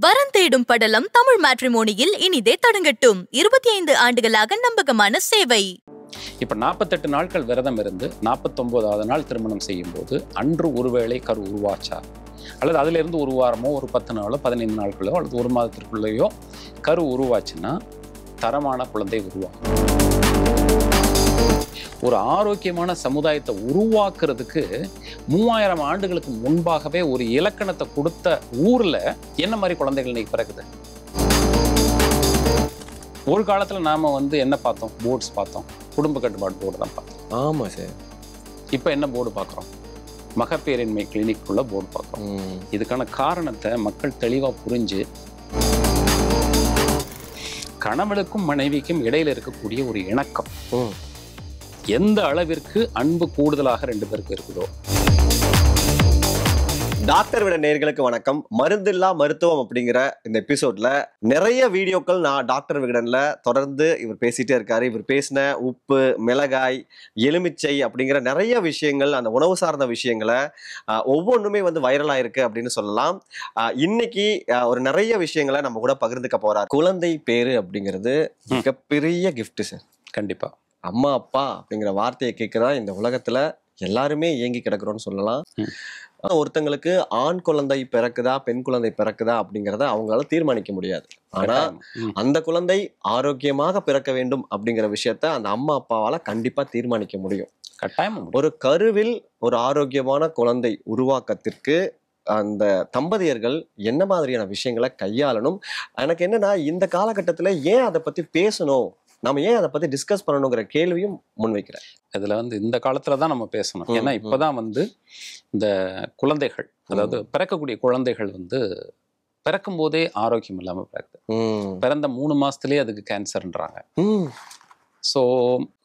வரன் தேடும் படலம் தமிழ் மேட்ரிமோனியில் இனிதே தொடங்கட்டும். 25 ஆண்டுகளாக நம்பகமான சேவை. இப்ப 48 நாட்கள் விரதம் இருந்து 49வது நாள் திருமணம் செய்யும் போது அன்று ஒருவேளை கரு உருவாச்சா அல்லது அதுல இருந்து ஒரு வாரமோ ஒரு 10 நாளோ 15 நாட்களோ அல்லது ஒரு மாதத்திற்குள்ளேயோ கரு உருவாச்சுன்னா தரமான குழந்தை உருவாகும். ஒரு ஆரோக்கியமான சமுதாயத்தை உருவாக்குறதுக்கு 3000 ஆண்டுகளுக்கு முன்பாகவே ஒரு இலக்கணத்தை கொடுத்த ஊர்ல என்ன மாதிரி குழந்தைகள் இன்னைக்கு பிறகுது? ஒரு காலத்துல நாம என்ன பார்த்தோம்? போர்ட்ஸ் பார்த்தோம், குடும்ப கட்டுப்பாடு போர்டு தான் பார்த்தோம். ஆமா சார். இப்ப என்ன போர்டு பார்க்குறோம்? மகப்பேரின்மை கிளினிக்குள்ள போர்டு பார்க்குறோம். இதுக்கான காரணத்தை மக்கள் தெளிவா புரிஞ்சு கணவனுக்கும் மனைவிக்கும் இடையில இருக்கக்கூடிய ஒரு இணக்கம் எந்த அளவிற்கு அன்பு கூடுதலாக 2 பேருக்கு இருக்குதோ. டாக்டர் விகடன் நேயர்களுக்கு வணக்கம். மருந்தில்லா மருத்துவம் அப்படிங்கிற இந்த எபிசோட்ல நிறைய வீடியோக்கள் நான் டாக்டர் விகடன்ல தொடர்ந்து இவர் பேசிட்டே இருக்காரு. இவர் பேசின உப்பு, மிளகாய், எலுமிச்சை அப்படிங்கிற நிறைய விஷயங்கள், அந்த உணவு சார்ந்த விஷயங்களை ஒவ்வொன்றுமே வைரல் ஆயிருக்கு அப்படின்னு சொல்லலாம். இன்னைக்கு ஒரு நிறைய விஷயங்களை நம்ம கூட பகிர்ந்துக்க போறார். குழந்தை பேரு அப்படிங்கிறது மிகப்பெரிய கிஃப்ட் சார். கண்டிப்பா அம்மா அப்பா அப்படிங்கிற வார்த்தையை கேட்குறா இந்த உலகத்துல எல்லாருமே இயங்கி கிடக்குறோம்னு சொல்லலாம். ஒருத்தங்களுக்கு ஆண் குழந்தை பிறக்குதா பெண் குழந்தை பிறக்குதா அப்படிங்கிறத அவங்களால தீர்மானிக்க முடியாது. ஆனா அந்த குழந்தை ஆரோக்கியமாக பிறக்க வேண்டும் அப்படிங்கிற விஷயத்த அந்த அம்மா அப்பாவால கண்டிப்பா தீர்மானிக்க முடியும். கட்டாயம். ஒரு கருவில் ஒரு ஆரோக்கியமான குழந்தை உருவாக்கத்திற்கு அந்த தம்பதியர்கள் என்ன மாதிரியான விஷயங்களை கையாளணும்? எனக்கு என்னன்னா, இந்த காலகட்டத்துல ஏன் அதை பத்தி பேசணும், நம்ம ஏன் அதை பத்தி டிஸ்கஸ் பண்ணணுங்கிற கேள்வியும் முன்வைக்கிறேன். இதுல இந்த காலத்துலதான் நம்ம பேசணும். ஏன்னா இப்பதான் இந்த குழந்தைகள், அதாவது பிறக்கக்கூடிய குழந்தைகள் பிறக்கும் போதே ஆரோக்கியம் இல்லாம பிறக்குது. பிறந்த 3 மாசத்துலயே அதுக்கு கேன்சர்ன்றாங்க. ஸோ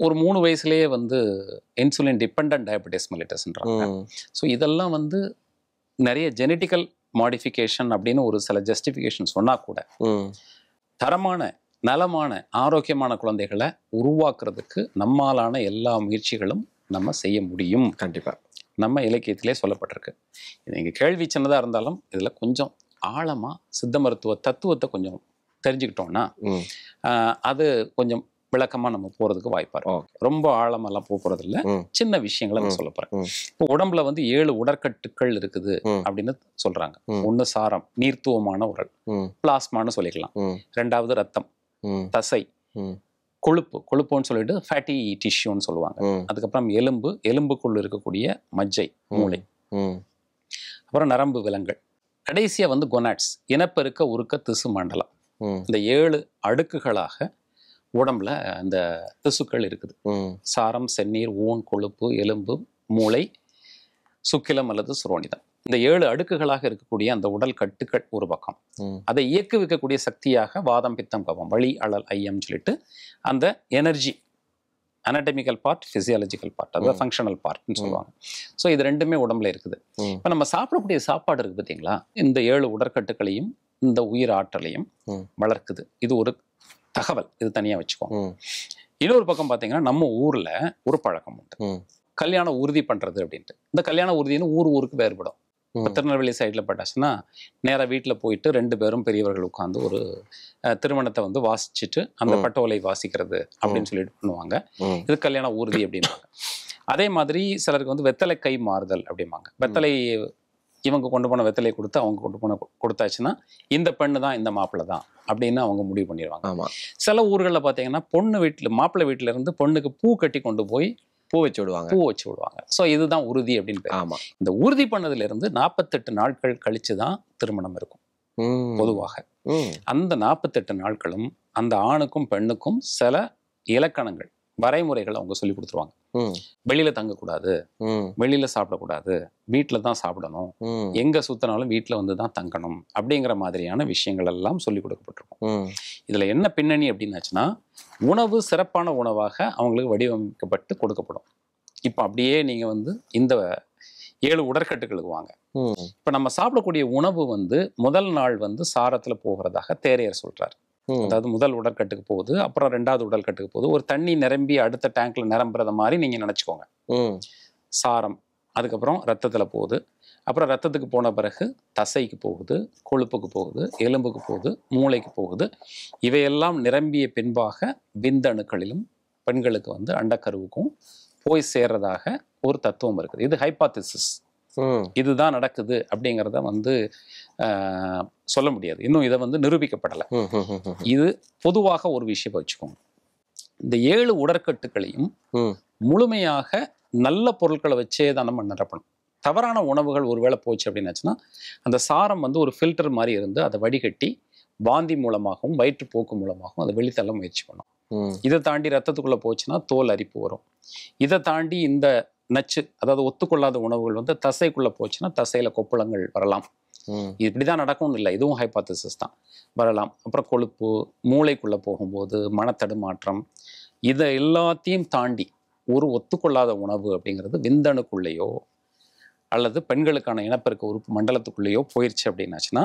ஒரு 3 வயசுலயே இன்சுலின் டிபெண்டன்ட் டயபெட்டிஸ் மெலிட்டஸ்ன்றாங்க. ஸோ இதெல்லாம் நிறைய ஜெனட்டிக்கல் மாடிஃபிகேஷன் அப்படின்னு ஒரு சில ஜஸ்டிஃபிகேஷன் சொன்னா கூட தரமான நலமான ஆரோக்கியமான குழந்தைகளை உருவாக்குறதுக்கு நம்மாலான எல்லா முயற்சிகளும் நம்ம செய்ய முடியும். கண்டிப்பா நம்ம இலக்கியத்திலே சொல்லப்பட்டிருக்கு. இது இங்க கேள்வி சின்னதா இருந்தாலும் இதுல கொஞ்சம் ஆழமா சித்த மருத்துவ தத்துவத்தை கொஞ்சம் தெரிஞ்சுக்கிட்டோம்னா அது கொஞ்சம் விளக்கமா நம்ம போறதுக்கு வாய்ப்பா இருக்கும். ரொம்ப ஆழமெல்லாம் போறது இல்ல, சின்ன விஷயங்களை நான் சொல்ல போறேன். இப்போ உடம்புல 7 உடற்கட்டுக்கள் இருக்குது அப்படின்னு சொல்றாங்க. ஒண்ணு சாரம், நீர்த்துவமான உடல், பிளாஸ்மான்னு சொல்லிக்கலாம். 2வது ரத்தம், தசை, கொழுப்புன்னு சொல்லிட்டு ஃபேட்டி டிஷ்யூன்னு சொல்லுவாங்க. அதுக்கப்புறம் எலும்பு, எலும்புக்குள்ள இருக்கக்கூடிய மஜ்ஜை, மூளை, அப்புறம் நரம்பு விலங்குகள், கடைசியா கொனாட்ஸ், இனப்பெருக்க உருக்க திசு மண்டலம். இந்த 7 அடுக்குகளாக உடம்புல அந்த திசுக்கள் இருக்குது. சாரம், செந்நீர், ஊன், கொழுப்பு, எலும்பு, மூளை, சுக்கிலம் அல்லது சுரோனிதம். இந்த 7 அடுக்குகளாக இருக்கக்கூடிய அந்த உடல் கட்டுக்கள் ஒரு பக்கம். அதை இயக்குவிக்கக்கூடிய சக்தியாக வாதம், பித்தம், கபம், வலி, அழல், ஐயம் சொல்லிட்டு அந்த energy, anatomical part, physiological part, அதாவது ஃபங்க்ஷனல் பார்ட்னு சொல்லுவாங்க. ஸோ இது 2மே உடம்புல இருக்குது. இப்போ நம்ம சாப்பிடக்கூடிய சாப்பாடு இருக்கு பார்த்தீங்களா, இந்த 7 உடற்கட்டுக்களையும் இந்த உயிர் ஆற்றலையும் வளர்க்குது. இது ஒரு தகவல், இது தனியா வச்சுக்கோங்க. இன்னொரு பக்கம் பார்த்தீங்கன்னா, நம்ம ஊர்ல ஒரு பழக்கம் உண்டு, கல்யாணம் உறுதி பண்றது அப்படின்ட்டு. இந்த கல்யாண உறுதின்னு ஊருக்கு வேறுபடும். திருநெல்வேலி சைட்ல பட்டாச்சுன்னா நேராக வீட்டில் போயிட்டு 2 பேரும் பெரியவர்கள் உட்காந்து ஒரு திருமணத்தை வாசிச்சுட்டு அந்த பட்டோலை வாசிக்கிறது அப்படின்னு சொல்லிட்டு பண்ணுவாங்க. இது கல்யாண ஊர்தி அப்படிம்பாங்க. அதே மாதிரி சிலருக்கு வெத்தலை கை மாறுதல் அப்படிம்பாங்க. வெத்தலை இவங்க கொண்டு போன வெத்தலை கொடுத்து அவங்க கொண்டு கொடுத்தாச்சுன்னா இந்த பெண்ணு தான் இந்த மாப்பிள்ளை தான் அப்படின்னு அவங்க முடிவு பண்ணிடுவாங்க. சில ஊர்களில் பார்த்தீங்கன்னா மாப்பிள்ளை வீட்டில இருந்து பொண்ணுக்கு பூ கட்டி கொண்டு போய் பூ வச்சு விடுவாங்க. ஸோ இதுதான் உறுதி அப்படின்னு. இந்த உறுதி பண்ணதுல இருந்து 48 நாட்கள் கழிச்சு தான் திருமணம் இருக்கும் பொதுவாக. அந்த 48 நாட்களும் அந்த ஆணுக்கும் பெண்ணுக்கும் சில இலக்கணங்கள், வரைமுறைகள் அவங்க சொல்லி கொடுத்துருவாங்க. வெளியில தங்கக்கூடாது, வெளியில சாப்பிடக்கூடாது, வீட்டுல தான் சாப்பிடணும், எங்க சுத்தினாலும் வீட்டுல தான் தங்கணும் அப்படிங்கிற மாதிரியான விஷயங்கள் எல்லாம் சொல்லி கொடுக்கப்பட்டிருக்கும். இதுல என்ன பின்னணி அப்படின்னாச்சுன்னா, உணவு சிறப்பான உணவாக அவங்களுக்கு வடிவமைக்கப்பட்டு கொடுக்கப்படும். இப்ப அப்படியே நீங்க இந்த 7 உடற்கட்டுகளுக்கு வாங்க. இப்ப நம்ம சாப்பிடக்கூடிய உணவு முதல் நாள் சாரத்துல போகிறதாக தேரையர் சொல்றாரு. அதாவது முதல் உடற்கட்டுக்கு போகுது, அப்புறம் 2வது உடற்கட்டுக்கு போகுது. ஒரு தண்ணி நிரம்பி அடுத்த டேங்க்ல நிரம்புறத மாதிரி நீங்க நினைச்சுக்கோங்க. சாரம், அதுக்கப்புறம் ரத்தத்துல போகுது, அப்புறம் ரத்தத்துக்கு போன பிறகு தசைக்கு போகுது, கொழுப்புக்கு போகுது, எலும்புக்கு போகுது, மூளைக்கு போகுது. இவையெல்லாம் நிரம்பிய பின்பாக விந்தணுக்களிலும் பெண்களுக்கு வந்து அண்டக்கருவுக்கும் போய் சேர்றதாக ஒரு தத்துவம் இருக்குது. இது ஹைபாத்திசிஸ். இதுதான் நடக்குது அப்படிங்கிறத வந்து சொல்ல முடியாது. இன்னும் இதை வந்து நிரூபிக்கப்படலை. இது பொதுவாக ஒரு விஷயம் வச்சுக்கோங்க. இந்த 7 உடற்கட்டுகளையும் முழுமையாக நல்ல பொருட்களை வச்சே தான் நம்ம நிரப்பணும். தவறான உணவுகள் ஒருவேளை போச்சு அப்படின்னாச்சுன்னா அந்த சாரம் வந்து ஒரு ஃபில்டர் மாதிரி இருந்து அதை வடிகட்டி வாந்தி மூலமாகவும் வயிற்றுப்போக்கு மூலமாகவும் அதை வெளித்தள்ள முயற்சி பண்ணும். இதை தாண்டி ரத்தத்துக்குள்ள போச்சுன்னா தோல் அரிப்பு வரும். இதை தாண்டி இந்த நச்சு, அதாவது ஒத்துக்கொள்ளாத உணவுகள் வந்து தசைக்குள்ள போச்சுன்னா தசையில கொப்பளங்கள் வரலாம். இப்படிதான் நடக்கும்னு இல்லை, இதுவும் ஹைபாத்திசிஸ் தான், வரலாம். அப்புறம் கொழுப்பு மூளைக்குள்ள போகும்போது மனத்தடுமாற்றம், இதை எல்லாத்தையும் தாண்டி ஒரு ஒத்துக்கொள்ளாத உணவு அப்படிங்கிறது விந்தணுக்குள்ளேயோ அல்லது பெண்களுக்கான இனப்பெருக்க உறுப்பு மண்டலத்துக்குள்ளேயோ போயிடுச்சு அப்படின்னாச்சுன்னா,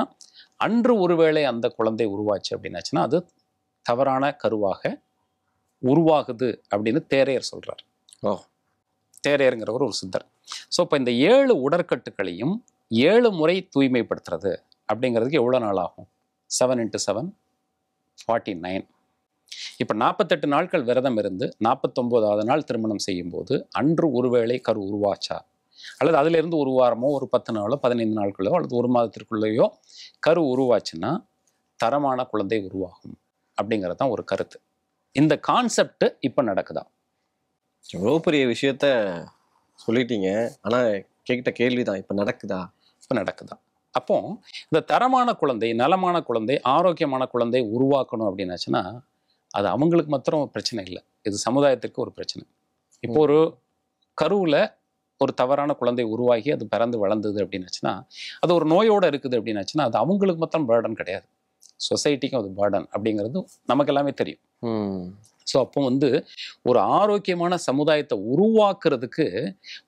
அன்று ஒருவேளை அந்த குழந்தை உருவாச்சு அப்படின்னாச்சுன்னா அது தவறான கருவாக உருவாகுது அப்படின்னு தேரையர் சொல்றார். தேரையருங்கிறவர் ஒரு சித்தர். ஸோ இப்போ இந்த 7 உடற்கட்டுகளையும் 7 முறை தூய்மைப்படுத்துறது அப்படிங்கிறதுக்கு எவ்வளோ நாள் ஆகும்? 7 × 7 49. இப்போ 48 நாட்கள் விரதம் இருந்து 49வது நாள் திருமணம் செய்யும்போது அன்று ஒருவேளை கரு உருவாச்சா, அல்லது அதிலிருந்து ஒரு வாரமோ ஒரு 10 நாளோ 15 நாட்களோ அல்லது ஒரு மாதத்திற்குள்ளேயோ கரு உருவாச்சுன்னா தரமான குழந்தை உருவாகும் அப்படிங்கிறது தான் ஒரு கருத்து. இந்த கான்செப்ட் இப்போ நடக்குதா? எவ்வளோ பெரிய விஷயத்த சொல்லிட்டீங்க. ஆனால் கேட்ட கேள்விதான், இப்போ நடக்குதா? இப்போ நடக்குதா? அப்போ இந்த தரமான குழந்தை, நலமான குழந்தை, ஆரோக்கியமான குழந்தை உருவாக்கணும் அப்படின்னாச்சுன்னா அது அவங்களுக்கு மாத்திரம் பிரச்சனை இல்லை, இது சமுதாயத்திற்கு ஒரு பிரச்சனை. இப்போ ஒரு கருவில் ஒரு தவறான குழந்தை உருவாகி அது பிறந்து வளர்ந்தது அப்படின்னாச்சுன்னா அது ஒரு நோயோடு இருக்குது அப்படின்னாச்சுன்னா அது அவங்களுக்கு மாத்திரம் பேர்டன் கிடையாது, சொசைட்டிக்கும் அது பேர்டன் அப்படிங்கிறது நமக்கு எல்லாமே தெரியும். ஸோ அப்போ வந்து ஒரு ஆரோக்கியமான சமுதாயத்தை உருவாக்குறதுக்கு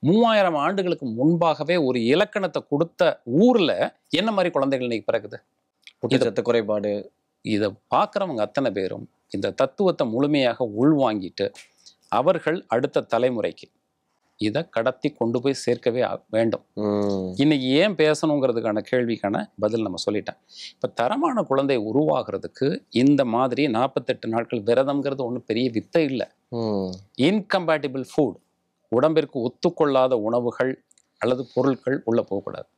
3000 ஆண்டுகளுக்கு முன்பாகவே ஒரு இலக்கணத்தை கொடுத்த ஊரில் என்ன மாதிரி குழந்தைகள் இன்னைக்கு பிறகுது? ஊட்டச்சத்து குறைபாடு. இதை பார்க்குறவங்க அத்தனை பேரும் இந்த தத்துவத்தை முழுமையாக உள்வாங்கிட்டு அவர்கள் அடுத்த தலைமுறைக்கு இதை கடத்தி கொண்டு போய் சேர்க்கவே வேண்டும். இன்னைக்கு ஏன் பேசணுங்கிறதுக்கான கேள்விக்கான பதில் நம்ம சொல்லிட்டேன். இப்போ தரமான குழந்தை உருவாகிறதுக்கு இந்த மாதிரி 48 நாட்கள் விரதம்ங்கிறது ஒன்றும் பெரிய வித்தை இல்லை. இன்கம்பேட்டிபிள் ஃபுட், உடம்பிற்கு ஒத்துக்கொள்ளாத உணவுகள் அல்லது பொருட்கள் உள்ளே போகக்கூடாது.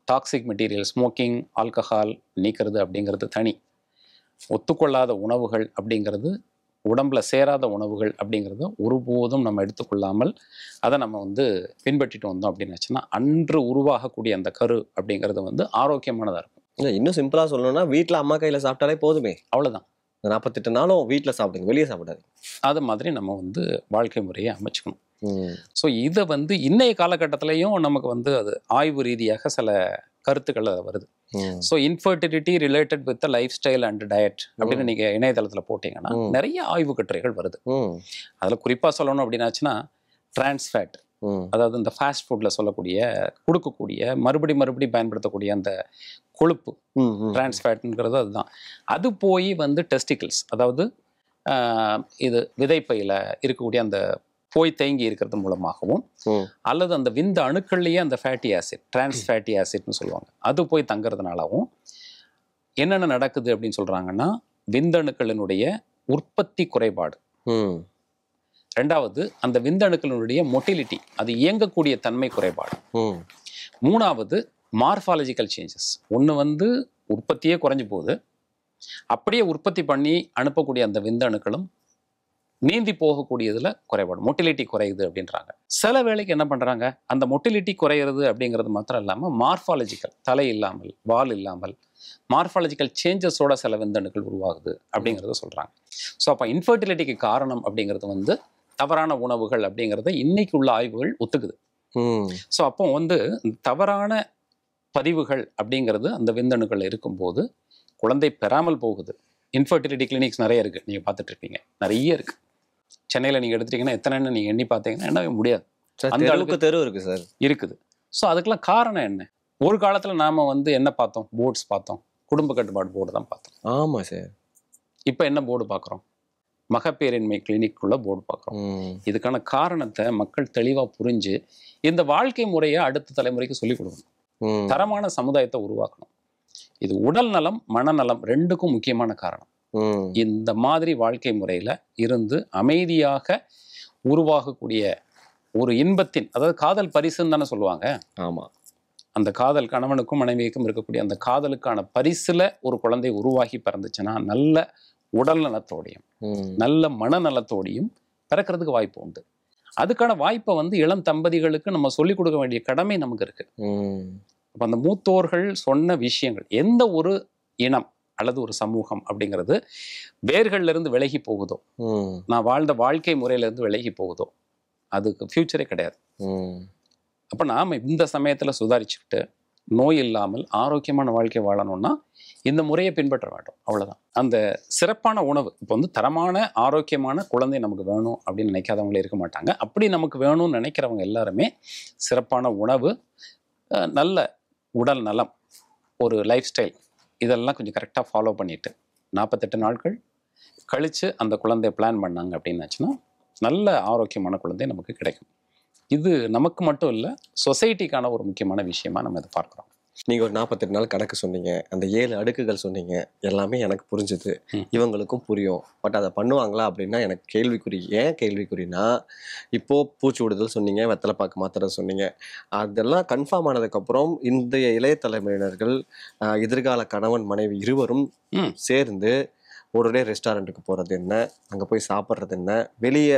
டாக்ஸிக் மெட்டீரியல், ஸ்மோக்கிங், ஆல்கஹால் நீக்கிறது அப்படிங்கிறது தனி. ஒத்துக்கொள்ளாத உணவுகள் அப்படிங்கிறது, உடம்புல சேராத உணவுகள் அப்படிங்கிறத ஒருபோதும் நம்ம எடுத்துக்கொள்ளாமல் அதை நம்ம வந்து பின்பற்றிட்டு வந்தோம் அப்படின்னாச்சுன்னா அன்று உருவாகக்கூடிய அந்த கரு அப்படிங்கிறது வந்து ஆரோக்கியமானதாக இருக்கும். இன்னும் சிம்பிளாக சொல்லணும்னா வீட்டில் அம்மா கையில் சாப்பிட்டாலே போதுமே, அவ்வளோதான். 48 நாளும் வீட்டில் சாப்பிடுங்க, வெளியே சாப்பிடாது. அது மாதிரி நம்ம வந்து வாழ்க்கை முறையை அமைச்சுக்கணும். ஸோ இதை வந்து இன்றைய காலகட்டத்திலையும் நமக்கு வந்து அது ஆய்வு ரீதியாக சில கருத்துக்கள் வருது. So infertility related with life style and diet அப்படின்னு நீங்கள் இணையதளத்தில் போட்டிங்கன்னா நிறைய ஆய்வு கட்டுரைகள் வருது. அதில் குறிப்பாக சொல்லணும் அப்படின்னாச்சுன்னா டிரான்ஸ்ஃபேட், அதாவது இந்த ஃபாஸ்ட் ஃபுட்டில் சொல்லக்கூடிய கொடுக்கக்கூடிய மறுபடி பயன்படுத்தக்கூடிய அந்த கொழுப்பு டிரான்ஸ்ஃபேட்ங்கிறது அதுதான். அது போய் வந்து டெஸ்டிகிள்ஸ், அதாவது இது விதைப்பையில் இருக்கக்கூடிய அந்த போய் தேங்கி இருக்கிறது மூலமாகவும் அல்லது அந்த விந்த அணுக்கள்லேயே அந்த ஃபேட்டி ஆசிட், டிரான்ஸ் ஃபேட்டி ஆசிட்னு சொல்லுவாங்க, அது போய் தங்கிறதுனாலவும் என்னென்ன நடக்குது அப்படின்னு சொல்கிறாங்கன்னா விந்தணுக்களினுடைய உற்பத்தி குறைபாடு, ரெண்டாவது அந்த விந்தணுக்களினுடைய மொட்டிலிட்டி, அது இயங்கக்கூடிய தன்மை குறைபாடு, மூணாவது மார்ஃபாலஜிக்கல் சேஞ்சஸ். ஒன்று வந்து உற்பத்தியே குறைஞ்சி போகுது, அப்படியே உற்பத்தி பண்ணி அனுப்பக்கூடிய அந்த விந்தணுக்களும் நீந்தி போகக்கூடியதுல குறைபாடு, மொட்டிலிட்டி குறையுது அப்படின்றாங்க. சில வேளைக்கு என்ன பண்றாங்க, அந்த மொட்டிலிட்டி குறையிறது அப்படிங்கிறது மாத்திரம் இல்லாமல் மார்ஃபாலஜிக்கல், தலை இல்லாமல் வால் இல்லாமல் மார்ஃபாலஜிக்கல் சேஞ்சஸோட சில விந்தணுக்கள் உருவாகுது அப்படிங்கிறத சொல்றாங்க. ஸோ அப்போ இன்ஃபர்டிலிட்டிக்கு காரணம் அப்படிங்கிறது வந்து தவறான உணவுகள் அப்படிங்கிறத இன்னைக்கு உள்ள ஆய்வுகள் ஒத்துக்குது. ஸோ அப்போ வந்து தவறான பதிவுகள் அப்படிங்கிறது அந்த விந்தணுக்கள் இருக்கும்போது குழந்தை பெறாமல் போகுது. இன்ஃபர்டிலிட்டி கிளினிக்ஸ் நிறைய இருக்கு, நீங்க பார்த்துட்டு இருப்பீங்க, நிறைய இருக்கு. சென்னையில் நீங்கள் எடுத்துட்டீங்கன்னா எத்தனைன்னு நீங்கள் எண்ணி பார்த்தீங்கன்னா எண்ணவே முடியாது. அந்த அளவுக்கு தெரு இருக்கு சார், இருக்குது. ஸோ அதுக்கெல்லாம் காரணம் என்ன? ஒரு காலத்தில் நாம் வந்து என்ன பார்த்தோம், போர்ட்ஸ் பார்த்தோம், குடும்ப கட்டுப்பாடு போர்டு தான் பார்த்தோம். ஆமாம் சார். இப்போ என்ன போர்டு பார்க்குறோம்? மகப்பேரின்மை கிளினிக்குள்ள போர்டு பார்க்குறோம். இதுக்கான காரணத்தை மக்கள் தெளிவாக புரிஞ்சு இந்த வாழ்க்கை முறையை அடுத்த தலைமுறைக்கு சொல்லிக் கொடுக்கணும். தரமான சமுதாயத்தை உருவாக்கணும். இது உடல் நலம் மனநலம் ரெண்டுக்கும் முக்கியமான காரணம். இந்த மாதிரி வாழ்க்கை முறையில இருந்து அமைதியாக உருவாகக்கூடிய ஒரு இன்பத்தின், அதாவது காதல் பரிசுன்னு தானே சொல்லுவாங்க. ஆமா, அந்த காதல் கணவனுக்கும் மனைவிக்கும் இருக்கக்கூடிய அந்த காதலுக்கான பரிசுல ஒரு குழந்தை உருவாகி பிறந்துச்சுன்னா நல்ல உடல் நலத்தோடையும் நல்ல மனநலத்தோடையும் பிறக்கிறதுக்கு வாய்ப்பு உண்டு. அதுக்கான வாய்ப்பை இளம் தம்பதிகளுக்கு நம்ம சொல்லிக் கொடுக்க வேண்டிய கடமை நமக்கு இருக்கு. அப்ப அந்த மூத்தோர்கள் சொன்ன விஷயங்கள், எந்த ஒரு இனம் அல்லது ஒரு சமூகம் அப்படிங்கிறது வேர்கள்ல இருந்து விலகி போகுதோ, நான் வாழ்ந்த வாழ்க்கை முறையில இருந்து விலகி போகுதோ, அதுக்கு ஃபியூச்சரே கிடையாது. அப்ப நாம இந்த சமயத்துல சுதாரிச்சுக்கிட்டு நோய் இல்லாமல் ஆரோக்கியமான வாழ்க்கை வாழணும்னா இந்த முறையை பின்பற்ற வேண்டும். அவ்வளவுதான். அந்த சிறப்பான உணவு, இப்போ தரமான ஆரோக்கியமான குழந்தை நமக்கு வேணும் அப்படின்னு நினைக்காதவங்களே இருக்க மாட்டாங்க. அப்படி நமக்கு வேணும்னு நினைக்கிறவங்க எல்லாருமே சிறப்பான உணவு, நல்ல உடல் நலம், ஒரு லைஃப் ஸ்டைல், இதெல்லாம் கொஞ்சம் கரெக்டாக ஃபாலோ பண்ணிட்டு 48 நாட்கள் கழித்து அந்த குழந்தைய பிளான் பண்ணாங்க அப்படின்னாச்சுன்னா நல்ல ஆரோக்கியமான குழந்தை நமக்கு கிடைக்கும். இது நமக்கு மட்டும் இல்லை, சொசைட்டிக்கான ஒரு முக்கியமான விஷயமா நம்ம இதை பார்க்குறோம். நீங்கள் ஒரு 48 நாள் கணக்கு சொன்னீங்க, அந்த 7 அடுக்குகள் சொன்னீங்க, எல்லாமே எனக்கு புரிஞ்சுது, இவங்களுக்கும் புரியும். பட் அதை பண்ணுவாங்களா அப்படின்னா எனக்கு கேள்விக்குறி. ஏன் கேள்விக்குறினா, இப்போது பூச்சி விடுதல் சொன்னீங்க, வெத்தலைப்பாக்கு மாத்திரை சொன்னீங்க, அதெல்லாம் கன்ஃபார்ம் ஆனதுக்கப்புறம் இன்றைய இளைய தலைமுறையினர்கள், எதிர்கால கணவன் மனைவி இருவரும் சேர்ந்து ஒரு டே ரெஸ்டாரண்ட்டுக்கு போகிறது என்ன, அங்கே போய் சாப்பிட்றது என்ன, வெளியே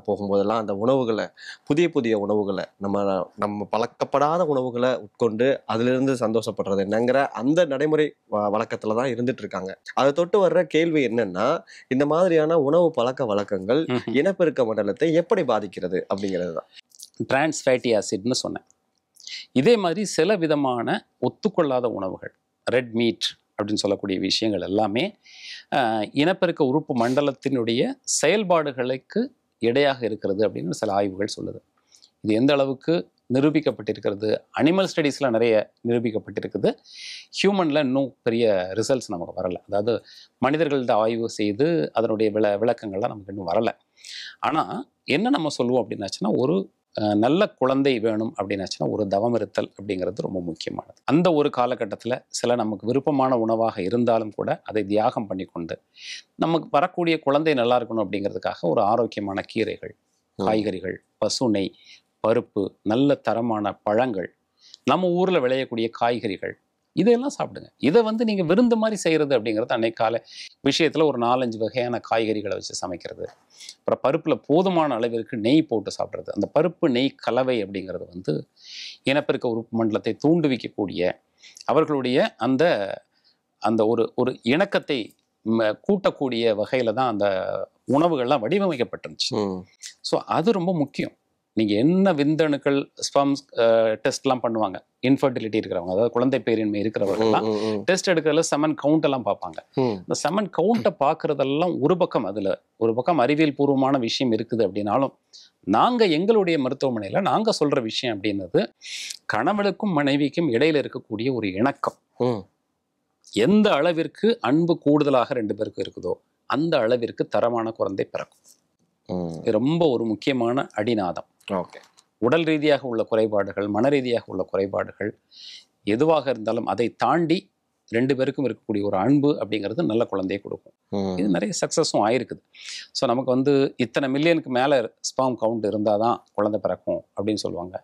போகும்போதெல்லாம் அந்த உணவுகளை, புதிய புதிய உணவுகளை, நம்ம பழக்கப்படாத உணவுகளை உட்கொண்டு அதிலிருந்து சந்தோஷப்படுறது என்னங்கிற அந்த நடைமுறை வழக்கத்தில் தான் இருந்துட்டு இருக்காங்க. அதை தொட்டு வர்ற கேள்வி என்னன்னா, இந்த மாதிரியான உணவு பழக்க வழக்கங்கள் இனப்பெருக்க மண்டலத்தை எப்படி பாதிக்கிறது அப்படிங்கிறது தான். டிரான்ஸ் ஃபேட்டி ஆசிட்னு சொன்னேன். இதே மாதிரி சில விதமான ஒத்துக்கொள்ளாத உணவுகள், ரெட் மீட் அப்படின்னு சொல்லக்கூடிய விஷயங்கள் எல்லாமே இனப்பெருக்க உறுப்பு மண்டலத்தினுடைய செயல்பாடுகளுக்கு இடையாக இருக்கிறது அப்படின்னு சில ஆய்வுகள் சொல்லுது. இது எந்த அளவுக்கு நிரூபிக்கப்பட்டிருக்கிறது, அனிமல் ஸ்டடீஸில் நிறைய நிரூபிக்கப்பட்டிருக்குது. ஹியூமனில் இன்னும் பெரிய ரிசல்ட்ஸ் நமக்கு வரலை. அதாவது மனிதர்கள்ட்ட ஆய்வு செய்து அதனுடைய விளக்கங்கள்லாம் நமக்கு இன்னும் வரலை. ஆனால் என்ன நம்ம சொல்லுவோம் அப்படின்னாச்சுன்னா, ஒரு நல்ல குழந்தை வேணும் அப்படின்னாச்சுன்னா ஒரு தவம் இருத்தல் அப்படிங்கிறது ரொம்ப முக்கியமானது. அந்த ஒரு காலகட்டத்தில் சில நமக்கு விருப்பமான உணவாக இருந்தாலும் கூட அதை தியாகம் பண்ணி கொண்டு நமக்கு வரக்கூடிய குழந்தை நல்லா இருக்கணும் அப்படிங்கிறதுக்காக ஒரு ஆரோக்கியமான கீரைகள், காய்கறிகள், பசு நெய், பருப்பு, நல்ல தரமான பழங்கள், நம்ம ஊரில் விளையக்கூடிய காய்கறிகள், இதெல்லாம் சாப்பிடுங்க. இதை நீங்கள் விருந்து மாதிரி செய்கிறது அப்படிங்கிறது அன்னைக்கு கால விஷயத்தில் ஒரு 4-5 வகையான காய்கறிகளை வச்சு சமைக்கிறது, அப்புறம் பருப்பில் போதுமான அளவிற்கு நெய் போட்டு சாப்பிட்றது. அந்த பருப்பு நெய் கலவை அப்படிங்கிறது இனப்பெருக்க உறுப்பு மண்டலத்தை தூண்டுவிக்கக்கூடிய, அவர்களுடைய அந்த அந்த ஒரு இணக்கத்தை கூட்டக்கூடிய வகையில் தான் அந்த உணவுகள்லாம் வடிவமைக்கப்பட்டிருந்துச்சு. ஸோ அது ரொம்ப முக்கியம். நீங்கள் என்ன விந்தணுக்கள், ஸ்பெர்ம்ஸ் டெஸ்ட்லாம் பண்ணுவாங்க, இன்ஃபர்டிலிட்டி இருக்கிறவங்க, அதாவது குழந்தை பேரின்மை இருக்கிறவர்கள்லாம் டெஸ்ட் எடுக்கிறதுல செமன் கவுண்ட் எல்லாம் பார்ப்பாங்க. இந்த செமன் கவுண்ட்டை பார்க்குறதெல்லாம் ஒரு பக்கம், அதில் ஒரு பக்கம் அறிவியல் பூர்வமான விஷயம் இருக்குது அப்படின்னாலும், நாங்கள் எங்களுடைய மருத்துவமனையில் நாங்கள் சொல்கிற விஷயம் அப்படின்றது கணவனுக்கும் மனைவிக்கும் இடையில இருக்கக்கூடிய ஒரு இணக்கம். எந்த அளவிற்கு அன்பு கூடுதலாக 2 பேருக்கும் இருக்குதோ அந்த அளவிற்கு தரமான குழந்தை பிறக்கும். இது ரொம்ப ஒரு முக்கியமான அடிநாதம். உடல் ரீதியாக உள்ள குறைபாடுகள், மன ரீதியாக உள்ள குறைபாடுகள் எதுவாக இருந்தாலும் அதை தாண்டி 2 பேருக்கும் இருக்கக்கூடிய ஒரு அன்பு அப்படிங்கிறது நல்ல குழந்தையை கொடுக்கும். இது நிறைய சக்ஸஸும் ஆயிருக்குது. ஸோ நமக்கு இத்தனை மில்லியனுக்கு மேலே ஸ்பெர்ம் கவுண்ட் இருந்தால் தான் குழந்தை பிறக்கும் அப்படின்னு சொல்லுவாங்க.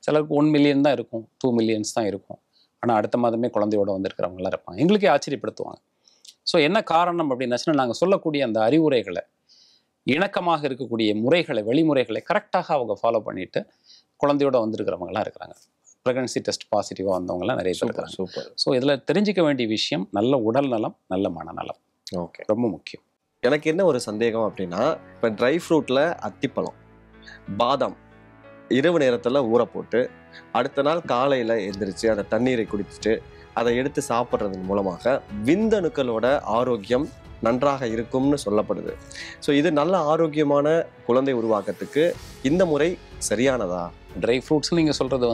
சிலருக்கு 1 மில்லியன் தான் இருக்கும், 2 மில்லியன்ஸ் தான் இருக்கும். ஆனால் அடுத்த மாதமே குழந்தையோட வந்திருக்கிறவங்களாம் இருப்பாங்க. எங்களுக்கே ஆச்சரியப்படுத்துவாங்க. ஸோ என்ன காரணம் அப்படின்னாச்சுன்னா, நாங்கள் சொல்லக்கூடிய அந்த அறிவுரைகளை, இணக்கமாக இருக்கக்கூடிய முறைகளை, வழிமுறைகளை கரெக்டாக அவங்க ஃபாலோ பண்ணிட்டு குழந்தையோட வந்திருக்கிறவங்கலாம் இருக்கிறாங்க. ப்ரெக்னன்சி டெஸ்ட் பாசிட்டிவாக வந்தவங்கலாம் நிறைய பேர் இருக்காங்க. சூப்பர். ஸோ இதில் தெரிஞ்சிக்க வேண்டிய விஷயம் நல்ல உடல் நலம், நல்ல மனநலம். ரொம்ப முக்கியம். எனக்கு என்ன ஒரு சந்தேகம் அப்படின்னா, இப்போ ட்ரை ஃப்ரூட்டில் அத்திப்பழம், பாதாம் இரவு நேரத்தில் ஊற போட்டு அடுத்த நாள் காலையில் எழுந்திரிச்சு அந்த தண்ணீரை குடிச்சிட்டு அதை எடுத்து சாப்பிட்றதன் மூலமாக விந்தணுக்களோட ஆரோக்கியம் நன்றாக இருக்கும்னு சொல்லப்படுது. ஸோ இது நல்ல ஆரோக்கியமான குழந்தை உருவாக்கத்துக்கு இந்த முறை சரியானதா? ட்ரை ஃப்ரூட்ஸ் நீங்கள் சொல்கிறது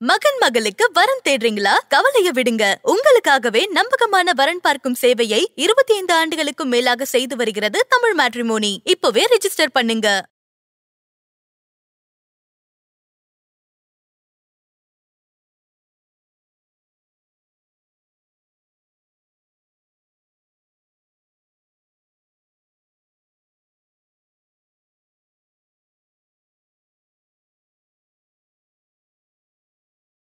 மகன் மகளுக்கு வரன் தேடுறீங்களா? கவலைய விடுங்க. உங்களுக்காகவே நம்பகமான வரன் பார்க்கும் சேவையை 25 ஆண்டுகளுக்கும் மேலாக செய்து வருகிறது தமிழ் மேட்ரிமோனி. இப்பவே ரெஜிஸ்டர் பண்ணுங்க.